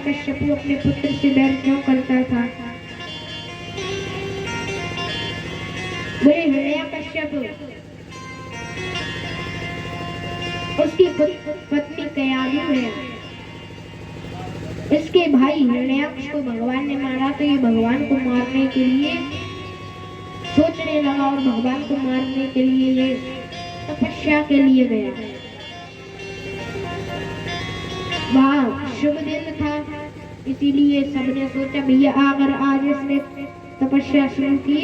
हिरण्याकश्यप अपने पुत्र से बैर क्यों करता था? बोले हिरण्याकश्यप उसकी पत्नी कयाधु है, इसके भाई हिरण्याक्ष को भगवान ने मारा, तो ये भगवान को मारने के लिए सोचने लगा और भगवान को मारने के लिए ये तपस्या के लिए गया। वहाँ शुभ दिन था, इसीलिए सबने सोचा भैया अगर आज इसने तपस्या शुरू की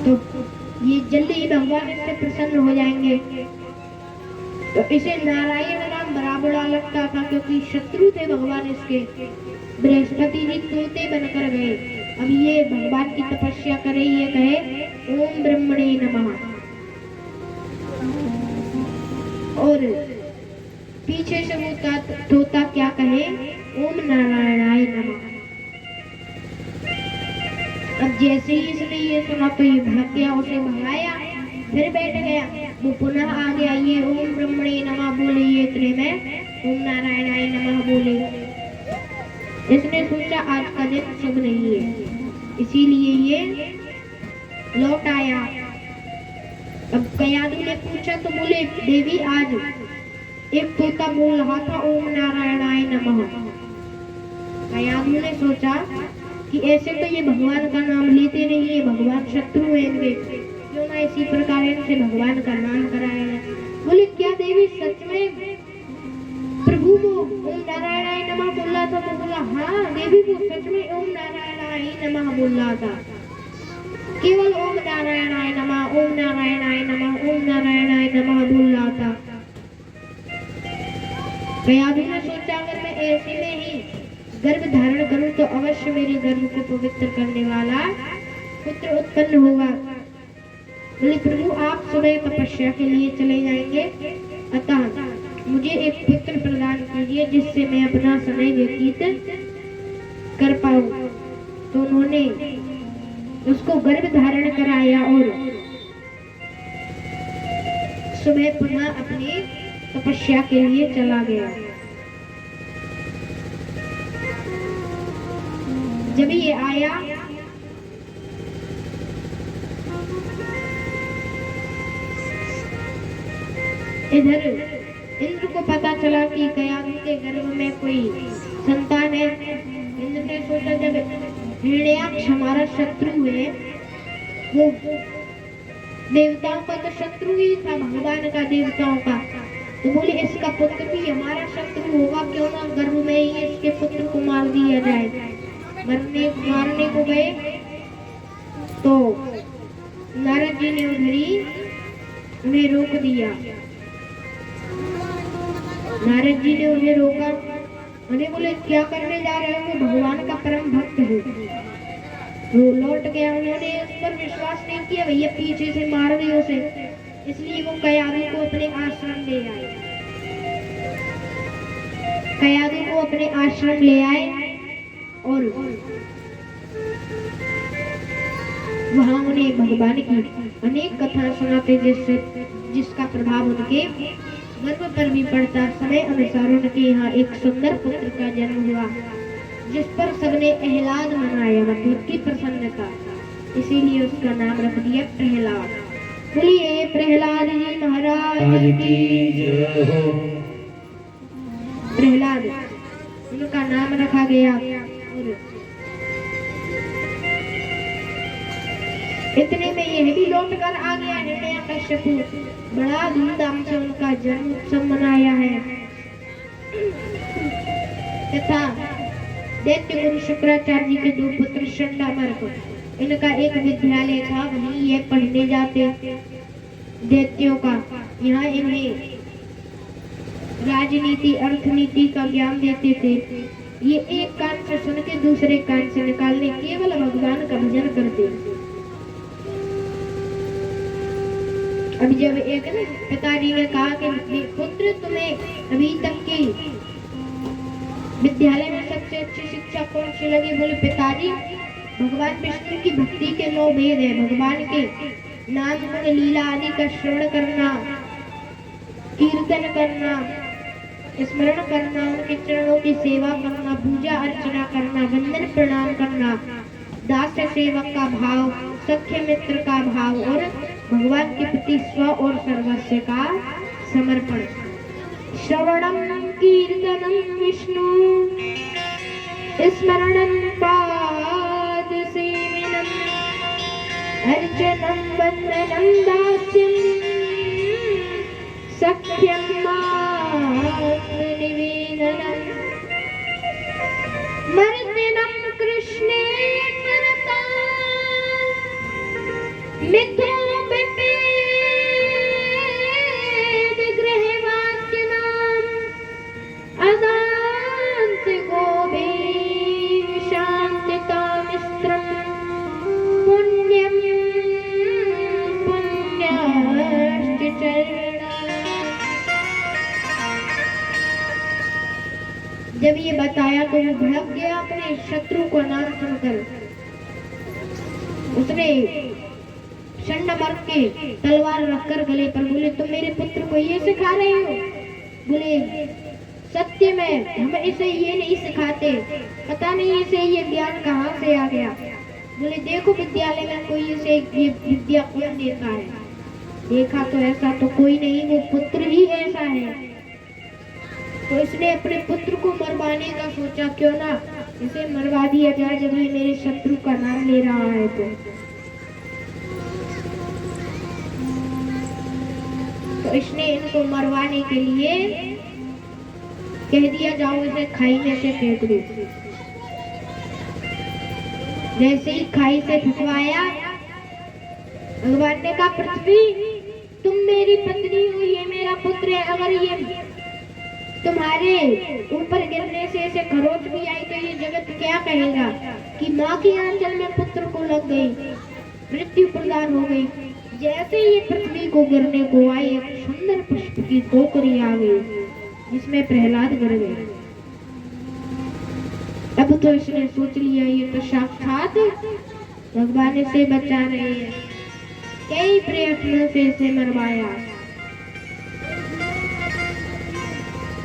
तो ये जल्दी ही भगवान इससे प्रसन्न हो जाएंगे। तो इसे नारायण नाम बड़ा बुरा लगता था, क्योंकि शत्रु थे भगवान इसके। बृहस्पति जी तोते बनकर गए। अब ये भगवान की तपस्या करे, ये कहे ओम ब्रह्मणे नमः, और पीछे से वो तोता क्या कहे, ओम नारायणाय नमः। अब जैसे ही इसने ये सुना तो ये भाग गया, उसे भगाया, फिर बैठ गया। वो पुनः आ गया, ये ओम ब्रह्मणे नमः बोले, ये इतने में ओम नारायणाय नमः बोले। इसने सोचा आज का दिन शुभ नहीं है, इसीलिए ये लौट आया। अब कयाधु ने पूछा तो बोले देवी आज एक तोता बोल रहा था ओम नारायणाय नमः। कयाधु ने सोचा कि ऐसे तो ये भगवान का नाम लेते नहीं है, भगवान शत्रु है इनके, क्यों ना इसी प्रकार इनसे भगवान का नाम कराया जाए। बोले क्या देवी सच में प्रभु वो ओम नारायणाय नमः बोल रहा था? तो बोला हाँ देवी वो सच में ओम नारायणाय नमः बोल रहा था, केवल ओम नारायणाय नमः, ओम नारायणाय नमः, ओम नारायणाय नमः बोल रहा था। कयाधु ने सोचा अगर मैं ऐसे में ही गर्भ धारण करूं तो अवश्य मेरे गर्भ को पवित्र करने वाला पुत्र उत्पन्न होगा। बोले प्रभु आप सुबह तपस्या के लिए चले जाएंगे, अतः मुझे एक पुत्र प्रदान कीजिए जिससे मैं अपना समय व्यतीत कर पाऊं। तो उन्होंने उसको गर्भ धारण कराया और सुबह पुनः अपनी तपस्या के लिए चला गया। जब ये आया इधर इंद्र को पता चला कि कयाधु के गर्भ में कोई संतान है। इंद्र ने सोचा जब हिरण्याक्ष हमारा शत्रु है, वो देवताओं का तो शत्रु ही था, भगवान का देवताओं का, तो बोले इसका पुत्र भी हमारा शत्रु होगा, क्यों ना गर्भ में ही इसके पुत्र को मार दिया जाए। मारने को गए तो नारद जी ने उधर ही उन्हें रोक दिया। नारद जी ने उन्हें रोका, उन्हें बोले क्या करने जा रहे हो? वो भगवान का परम भक्त है। वो लौट गया, उन्होंने उस पर विश्वास नहीं किया, भैया पीछे से मार दे उसे, इसलिए वो कयाधु को अपने आश्रम ले आए। कयाधु को अपने आश्रम ले आए और वहाँ उन्हें भगवान की अनेक कथा सुनाते, जिसका प्रभाव उनके गर्भ पर भी पड़ता। समय अनुसार उनके यहाँ एक सुंदर पुत्र का जन्म हुआ, जिस पर सबने एहलाद मनाया, मतलब की प्रसन्नता, इसीलिए उसका नाम रख दिया प्रहलाद। बोलिए प्रहलाद जी महाराज की जय हो। प्रहलाद उनका नाम रखा गया। इतने में यह भी लौट कर आ गया हिरण्याकश्यप। बड़ा धूमधाम से उनका जन्म उत्सव मनाया है तथा दैत्य गुरु शुक्राचार्य जी के दो पुत्र शंडामर्क, इनका एक विद्यालय था, वहीं ये पढ़ने जाते दैत्यों का। यहाँ इन्हें राजनीति अर्थनीति का ज्ञान देते थे। ये एक कान से सुन के दूसरे कान से निकालने, केवल भगवान का भजन करते। अब जब एक पिताजी ने कहा कि पुत्र तुम्हें अभी तक की विद्यालय में सबसे अच्छी शिक्षा कौन सी लगी? बोले पिताजी भगवान विष्णु की भक्ति के 9 भेद है, भगवान के नाम गुण लीला आदि का श्रवण करना, कीर्तन करना, स्मरण करना, उनके चरणों की सेवा करना, पूजा अर्चना करना, वंदन प्रणाम करना, दास्य सेवक का भाव, सख्य मित्र का भाव और भगवान के प्रति स्व और सर्वस्व का समर्पण। श्रवणं कीर्तनं विष्णु स्मरणं पाद सेवनम् अर्चनं वन्दनं दास्यं सख्यं निवेदनम् मर्दनं कृष्णे मरता मिथो विपेद गृहवाक्यनाम् अदान्त गोभे शान्तितामिस्त्रम् पुण्यं पुण्याश्च चरणम्। जब ये बताया तो वो भड़क गया अपने शत्रु को नाम सुनकर। उसने षंड मर के तलवार रखकर गले पर बोले, तुम मेरे पुत्र को ये सिखा रहे हो? बोले, सत्य में हम इसे ये नहीं सिखाते, पता नहीं इसे ये ज्ञान कहाँ से आ गया। बोले, देखो विद्यालय में कोई इसे ये विद्या कौन देता है? देखा तो ऐसा तो कोई नहीं, वो पुत्र ही ऐसा है। तो इसने अपने पुत्र को मरवाने का सोचा, क्यों ना इसे मरवा दिया जाए जब ये मेरे शत्रु का नाम ले रहा है। तो इसने इनको मरवाने के लिए कह दिया, जाओ इसे खाई में से फेंक दो। जैसे ही खाई से फेंकवाया, भगवान ने कहा, पृथ्वी तुम मेरी पत्नी हो, ये मेरा पुत्र है, अगर ये तुम्हारे ऊपर गिरने से इसे खरोच भी आई तो ये जगत क्या कहेगा कि माँ की आंचल में पुत्र को लग गई, मृत्यु प्रदान हो गई। जैसे ये पृथ्वी को गिरने को आई, एक सुंदर पुष्प की टोकरी आ गई जिसमें प्रहलाद गिर गए। अब तो इसने सोच लिया, ये तो साक्षात भगवान इसे बचा रहे हैं। कई प्रयत्नों से इसे मरवाया।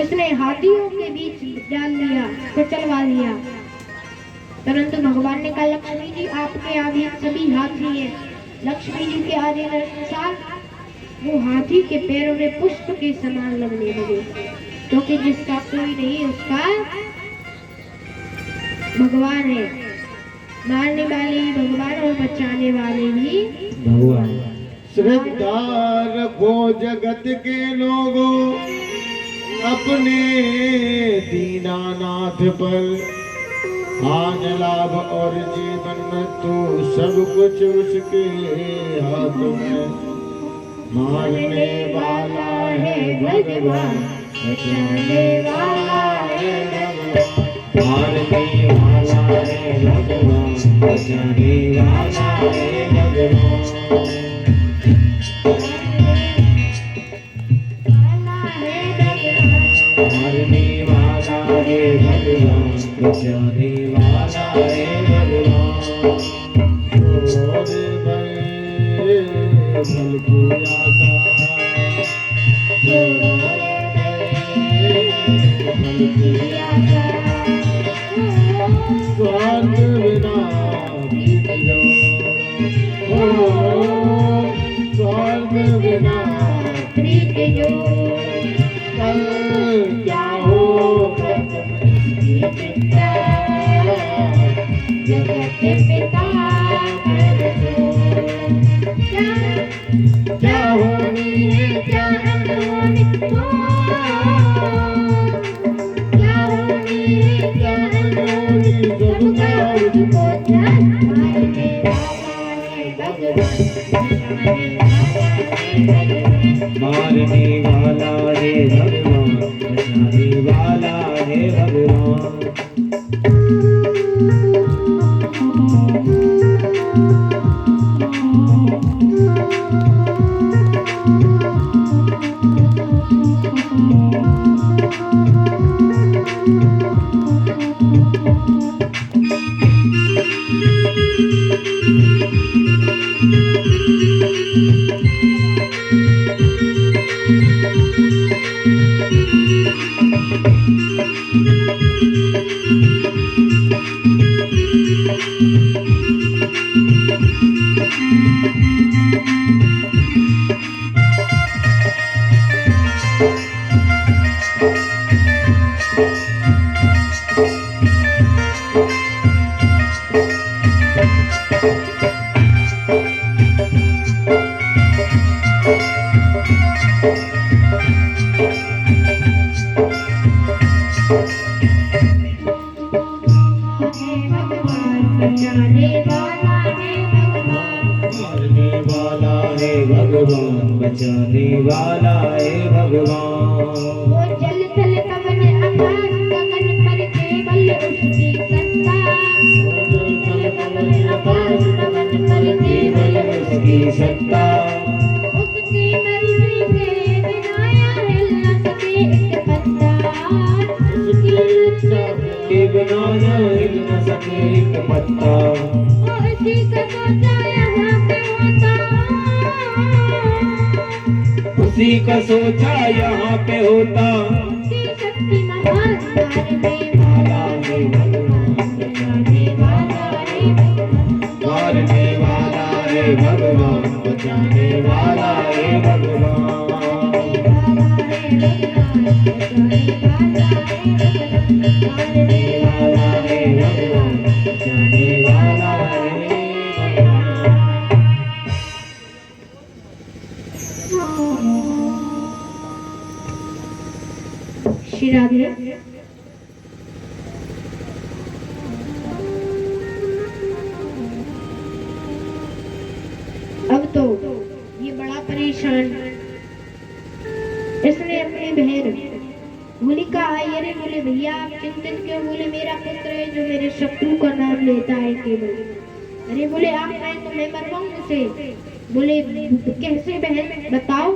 इसने हाथियों के बीच डाल दिया, कुचलवा दिया, परंतु भगवान ने कहा, लक्ष्मी जी आपके आगे सभी हाथी हैं। लक्ष्मी जी के आदेश अनुसार वो हाथी के पैरों में पुष्प के समान लगने लगे, क्योंकि जिसका कोई नहीं उसका भगवान है। मारने वाले ही भगवान और बचाने वाले ही भगवान। श्रद्धा रखो जगत के लोगों अपने दीनानाथ पर, आन लाभ और जीवन में तो सब कुछ उसके हाथ में। मारने वाला है भगवान, बचाने वाला है भगवान। मारने वाला है भगवान, बचाने वाला है भगवान। मारने वाला है भगवान, बचाने वाला है भगवान। फल की आशा, फल की आशा, स्वार्थ बिना बीत जाओ, स्वार्थ बिना प्रीत जो कल क्या हो जगत पिता क्या होनी है, क्या अनहोनी हो, क्या होनी है, क्या अनहोनी सबका उसको ध्यान। मारने वाला है भगवान, मारने वाला है भगवान, बचाने वाला है भगवान। बचाने वाला है भगवान। वो जल थल पवन आकाश गगन पर केवल उसकी सत्ता। वो जल थल पवन आकाश गगन पर केवल उसकी सत्ता। उसकी मर्जी के बिना हिल न सके एक पत्ता। उसकी इच्छा के बिना हिल न सके एक पत्ता। वो इसी का सोचा यहाँ पे होता। उसी का सोचा यहाँ पे होता। उसकी शक्ति महान मारने वाला है भगवान। बचाने वाला है भगवान। मारने वाला है भगवान। बचाने वाला है भगवान। मारने वाला है भगवान। बचाने वाला है भगवान। श्री राधे। अब तो ये बड़ा परेशान, इसने अपनी बहन होलिका आई। अरे बोले भैया आप चिंतित क्यों? बोले मेरा पुत्र है जो मेरे शत्रु का नाम लेता है केवल। अरे बोले आप मैं तुम्हें मरवाऊं उसे। बोले कैसे बहन बताओ।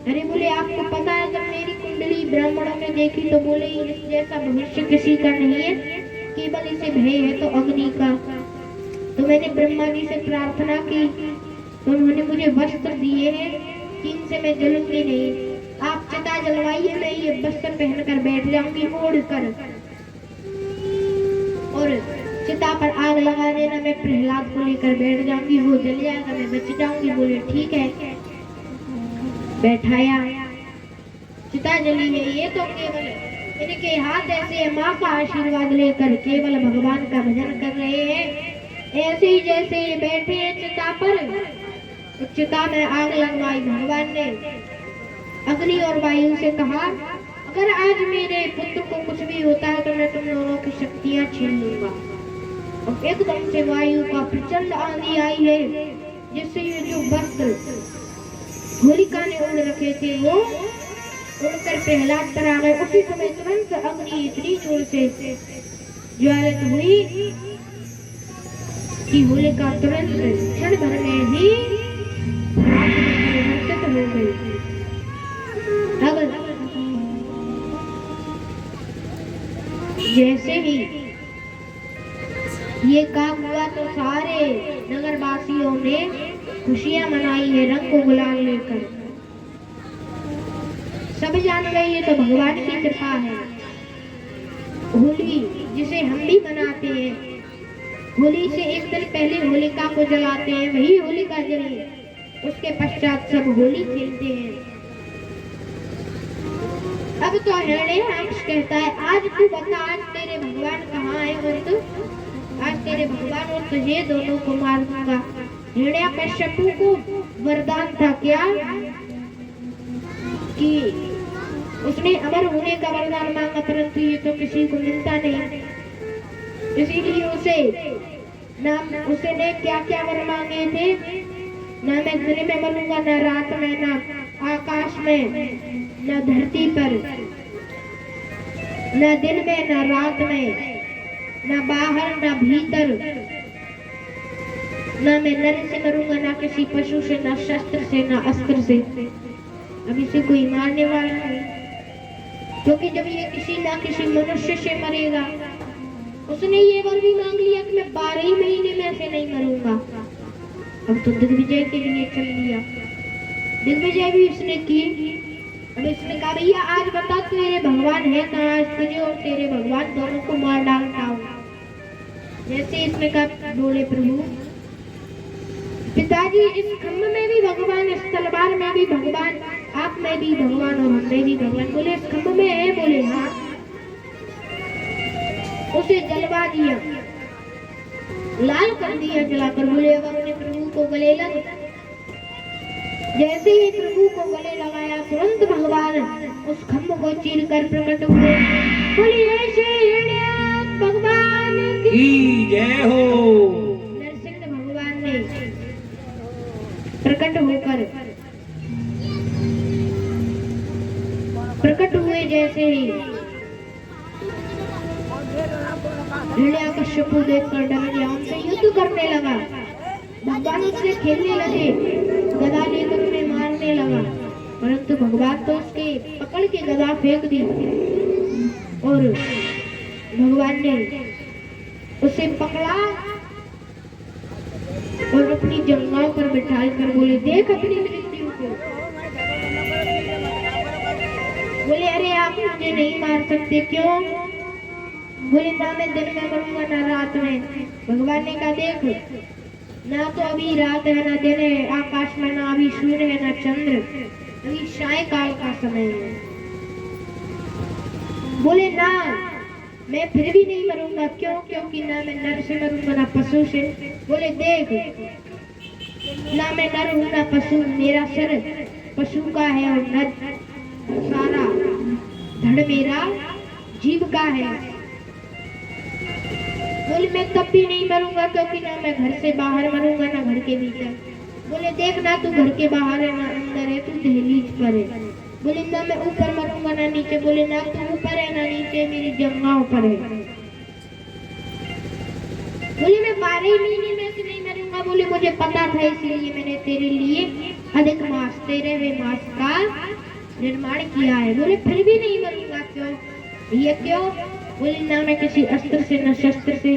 अरे बोले आपको पता है जब मेरी कुंडली ब्राह्मणों ने देखी तो बोले इस जैसा भविष्य किसी का नहीं है, केवल इसे भय है तो अग्नि का। तो मैंने ब्रह्मा जी से प्रार्थना की तो उन्होंने मुझे वस्त्र दिए हैं कि इनसे मैं जलूंगी नहीं। आप चिता जलवाइए, मैं ये वस्त्र पहनकर बैठ जाऊंगी ओढ़ कर, और चिता पर आग लगा देना, मैं प्रहलाद को लेकर बैठ जाऊंगी, वो जल जाएगा मैं बच जाऊंगी। बोले ठीक है। बैठाया, चिता जली है। ये तो केवल इनके हाथ ऐसे माँ का आशीर्वाद लेकर केवल भगवान का भजन कर रहे हैं। ऐसे ही जैसे ये बैठे हैं चिता पर, तो चिता में आग लगवाई भगवान ने। अग्नि और वायु से कहा अगर आज मेरे पुत्र को कुछ भी होता है तो मैं तुम दोनों की शक्तियां छीन लूंगा। और एकदम से वायु का प्रचंड आंधी आई है, जिससे ये जो वस्त्र होलिका ने ओढ़ रखे थे वो उड़कर प्रहलाद पर आ गए। उसी समय तुरंत अग्नि इतनी जोर से ज्वालित हुई कि होलिका तुरंत क्षण भर में ही आग में परिवर्तित हो गई। जैसे ही ये काम हुआ तो सारे नगरवासियों ने खुशियां मनाई है रंग को गुलाल लेकर। सब जान गए ये तो भगवान की कृपा है। होली जिसे हम भी मनाते हैं, होली से एक दिन पहले होलिका को जलाते हैं, वही होलिका जली, उसके पश्चात सब होली खेलते हैं। अब तो हिरण्यकश्यप कहता है आज तू बता आज तेरे भगवान कहाँ है, और तू आज तेरे भगवान और तुझे दोनों को मार दूंगा। हिरण्यकश्यप को वरदान था क्या कि उसने अमर होने का वरदान मांगा, परंतु ये तो किसी को मिलता नहीं। इसीलिए उसने क्या क्या वर मांगे थे, ना मैं दिन में मरूंगा, ना रात में, ना आकाश में, न धरती पर, न दिन में न रात में, न बाहर न भीतर, न मैं नर से मरूंगा, न किसी पशु से, न शस्त्र से, न अस्त्र से। अब इसे कोई मारने वाला नहीं, क्योंकि जब ये किसी ना किसी मनुष्य से मरेगा। उसने ये वर भी मांग लिया कि मैं 12 महीने में ऐसे नहीं मरूंगा। अब तो दिग्विजय के लिए चल लिया, दिग्विजय भी उसने की। अब इसने कहा भैया आज बता तेरे भगवान है कहाँ, आज तुझे और तेरे भगवान दोनों को मार डालता हूँ। जैसे इसने कहा बोले प्रभु पिताजी इस खम्भ में भी भगवान, इस तलवार में भी भगवान, आप में भी भगवान और हम में भी भगवान। बोले इस खम्भ में है, बोले हाँ। उसे जलवा दिया, लाल कर दिया जलाकर। बोले अब अपने प्रभु को गले लग। जैसे ही प्रभु को गले लगाया तुरंत भगवान उस खम्भ को चीर कर प्रकट हुए। बोलिए श्री भगवान की जय हो। नरसिंह भगवान ने प्रकट होकर प्रकट हुए। जैसे ही हिरण्यकश्यप देखकर डर गया, उनसे युद्ध करने लगा। भगवान उससे खेलने लगे, गदा लेकर उन्हें मारने लगा, परंतु भगवान तो उसके पकड़ के गदा फेंक दी और भगवान ने उसे पकड़ा और अपनी जंघाओं पर बिठा कर बोले देख अपनी मृत्यु को। बोले अरे आप मुझे नहीं मार सकते, क्यों? बोले ना मैं दिन में मरूंगा ना रात में। भगवान ने कहा देख ना तो अभी रात है ना दिन है आकाश में, ना अभी सूर्य है ना चंद्र, अभी सायकाल का समय है। बोले ना मैं फिर भी नहीं मरूंगा, क्यों? क्योंकि ना मैं नर से मरूंगा ना पशु से। बोले देख ना मैं नर हूं ना पशु, मेरा सर पशु का है और नर सारा धड़ मेरा जीव का है। बोले मैं तब भी नहीं मरूंगा क्योंकि ना मैं घर से बाहर मरूंगा ना घर के भीतर। बोले देख ना तू घर के बाहर है ना अंदर है, तू दहलीज पर है। बोले ना मैं ऊपर मरूंगा ना नीचे। बोले ना तू ऊपर है ना नीचे, मेरी जंघाओं पर है। बोले मैं 12 महीने में से नहीं मरूंगा। बोले मुझे पता था इसलिए मैंने तेरे लिए अधिक मास, तेरे हुए मास का निर्माण किया है। बोले फिर भी नहीं मरूंगा, क्यों? ये क्यों? बोले ना मैं किसी अस्त्र से न शस्त्र से।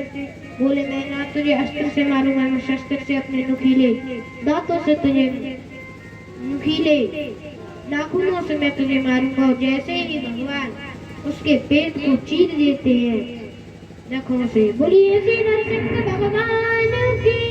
बोले मैं ना तुझे अस्त्र से मारूंगा ना शस्त्र से, अपने नुकीले दांतों से तुझे, नुकीले नाखूनों से मैं तुझे मारूंगा। और जैसे ही भगवान उसके पेट को चीर देते हैं नखों से। बोलिए श्री नरसिंह भगवान की